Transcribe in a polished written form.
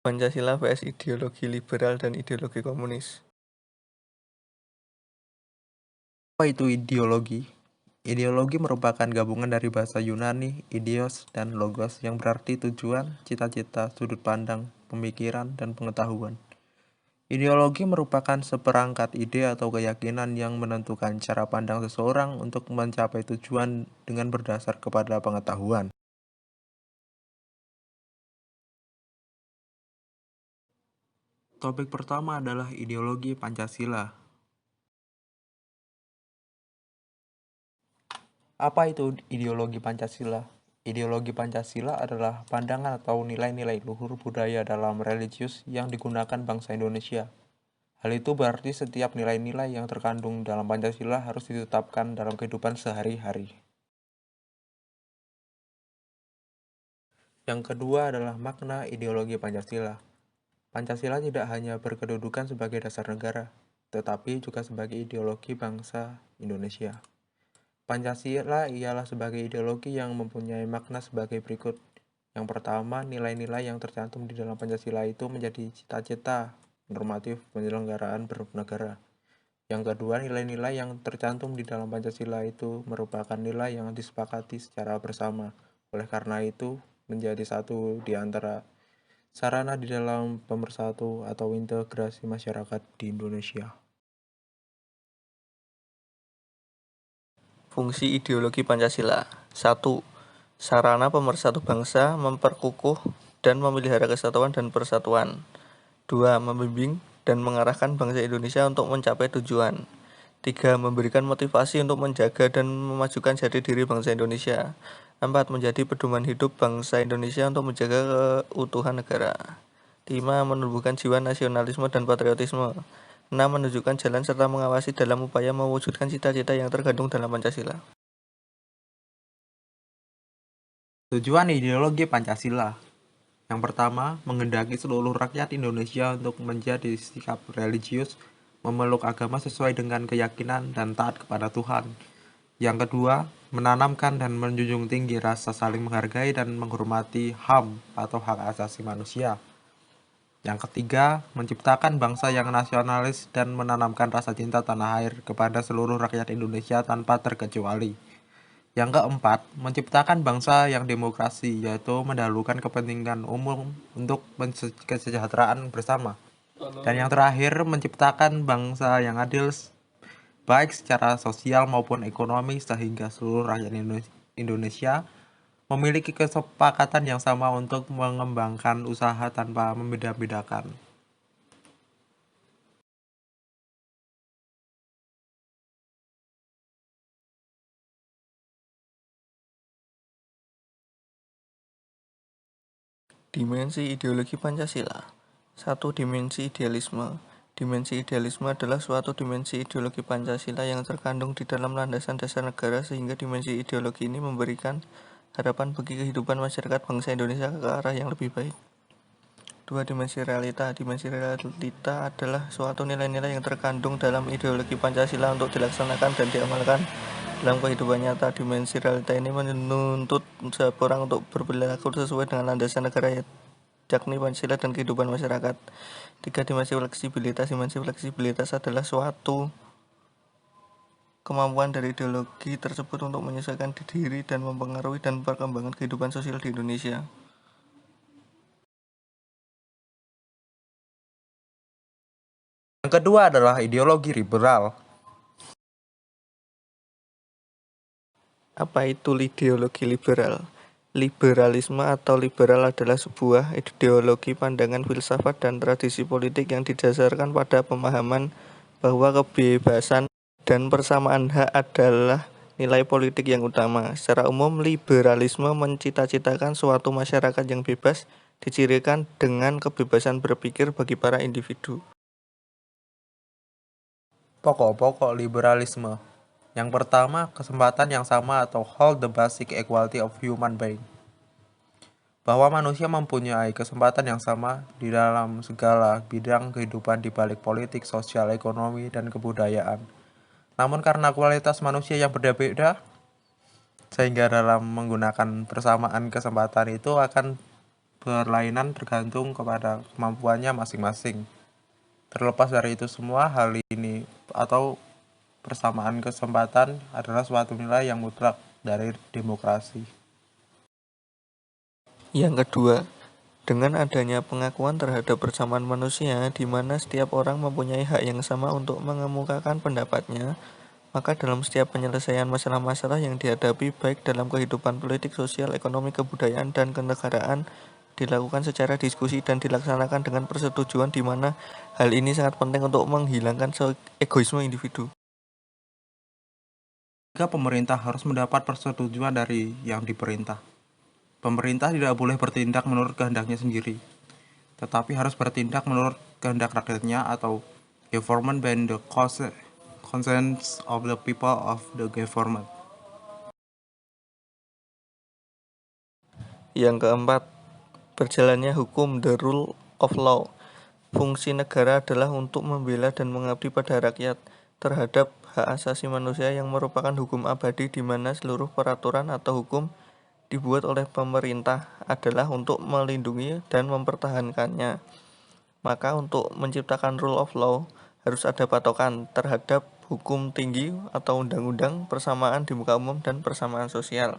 Pancasila vs ideologi liberal dan ideologi komunis. Apa itu ideologi? Ideologi merupakan gabungan dari bahasa Yunani, ideos, dan logos yang berarti tujuan, cita-cita, sudut pandang, pemikiran, dan pengetahuan. Ideologi merupakan seperangkat ide atau keyakinan yang menentukan cara pandang seseorang untuk mencapai tujuan dengan berdasar kepada pengetahuan. Topik pertama adalah ideologi Pancasila. Apa itu ideologi Pancasila? Ideologi Pancasila adalah pandangan atau nilai-nilai luhur budaya dalam religius yang digunakan bangsa Indonesia. Hal itu berarti setiap nilai-nilai yang terkandung dalam Pancasila harus ditetapkan dalam kehidupan sehari-hari. Yang kedua adalah makna ideologi Pancasila. Pancasila tidak hanya berkedudukan sebagai dasar negara, tetapi juga sebagai ideologi bangsa Indonesia. Pancasila ialah sebagai ideologi yang mempunyai makna sebagai berikut. Yang pertama, nilai-nilai yang tercantum di dalam Pancasila itu menjadi cita-cita normatif penyelenggaraan bernegara. Yang kedua, nilai-nilai yang tercantum di dalam Pancasila itu merupakan nilai yang disepakati secara bersama. Oleh karena itu, menjadi satu di antara sarana di dalam pemersatu atau integrasi masyarakat di Indonesia. Fungsi ideologi Pancasila. 1. Sarana pemersatu bangsa, memperkukuh dan memelihara kesatuan dan persatuan. 2. Membimbing dan mengarahkan bangsa Indonesia untuk mencapai tujuan. 3. Memberikan motivasi untuk menjaga dan memajukan jati diri bangsa Indonesia. 4. Menjadi pedoman hidup bangsa Indonesia untuk menjaga keutuhan negara. 5. Menumbuhkan jiwa nasionalisme dan patriotisme. 6. Menunjukkan jalan serta mengawasi dalam upaya mewujudkan cita-cita yang terkandung dalam Pancasila. Tujuan ideologi Pancasila. Yang pertama, menghendaki seluruh rakyat Indonesia untuk menjadi sikap religius, memeluk agama sesuai dengan keyakinan dan taat kepada Tuhan. Yang kedua, menanamkan dan menjunjung tinggi rasa saling menghargai dan menghormati HAM atau hak asasi manusia. Yang ketiga, menciptakan bangsa yang nasionalis dan menanamkan rasa cinta tanah air kepada seluruh rakyat Indonesia tanpa terkecuali. Yang keempat, menciptakan bangsa yang demokrasi, yaitu mendahulukan kepentingan umum untuk kesejahteraan bersama. Dan yang terakhir, menciptakan bangsa yang adil baik secara sosial maupun ekonomi sehingga seluruh rakyat Indonesia memiliki kesepakatan yang sama untuk mengembangkan usaha tanpa membeda-bedakan. Dimensi ideologi Pancasila. 1. Dimensi idealisme. Dimensi idealisme adalah suatu dimensi ideologi Pancasila yang terkandung di dalam landasan dasar negara sehingga dimensi ideologi ini memberikan harapan bagi kehidupan masyarakat bangsa Indonesia ke arah yang lebih baik. 2. Dimensi realita. Dimensi realita adalah suatu nilai-nilai yang terkandung dalam ideologi Pancasila untuk dilaksanakan dan diamalkan dalam kehidupan nyata. Dimensi realita ini menuntut setiap orang untuk berperilaku sesuai dengan landasan negara yakni Pancasila dan kehidupan masyarakat. 3. Dimensi fleksibilitas. Dimensi fleksibilitas adalah suatu kemampuan dari ideologi tersebut untuk menyesuaikan diri dan mempengaruhi dan perkembangan kehidupan sosial di Indonesia. Yang kedua adalah ideologi liberal. Apa itu ideologi liberal? Liberalisme atau liberal adalah sebuah ideologi, pandangan, filsafat, dan tradisi politik yang didasarkan pada pemahaman bahwa kebebasan dan persamaan hak adalah nilai politik yang utama. Secara umum, liberalisme mencita-citakan suatu masyarakat yang bebas, dicirikan dengan kebebasan berpikir bagi para individu. Pokok-pokok liberalisme. Yang pertama, kesempatan yang sama atau hold the basic equality of human being. Bahwa manusia mempunyai kesempatan yang sama di dalam segala bidang kehidupan di balik politik, sosial, ekonomi, dan kebudayaan. Namun karena kualitas manusia yang berbeda, sehingga dalam menggunakan persamaan kesempatan itu akan berlainan tergantung kepada kemampuannya masing-masing. Terlepas dari itu semua, hal ini atau persamaan kesempatan adalah suatu nilai yang mutlak dari demokrasi. Yang kedua, dengan adanya pengakuan terhadap persamaan manusia di mana setiap orang mempunyai hak yang sama untuk mengemukakan pendapatnya, maka dalam setiap penyelesaian masalah-masalah yang dihadapi baik dalam kehidupan politik, sosial, ekonomi, kebudayaan, dan kenegaraan dilakukan secara diskusi dan dilaksanakan dengan persetujuan di mana hal ini sangat penting untuk menghilangkan egoisme individu. Jika pemerintah harus mendapat persetujuan dari yang diperintah. Pemerintah tidak boleh bertindak menurut kehendaknya sendiri, tetapi harus bertindak menurut kehendak rakyatnya atau government by the consent of the people of the government. Yang keempat, berjalannya hukum, the rule of law. Fungsi negara adalah untuk membela dan mengabdi pada rakyat terhadap hak asasi manusia yang merupakan hukum abadi di mana seluruh peraturan atau hukum dibuat oleh pemerintah adalah untuk melindungi dan mempertahankannya. Maka untuk menciptakan rule of law harus ada patokan terhadap hukum tinggi atau undang-undang, persamaan di muka umum, dan persamaan sosial.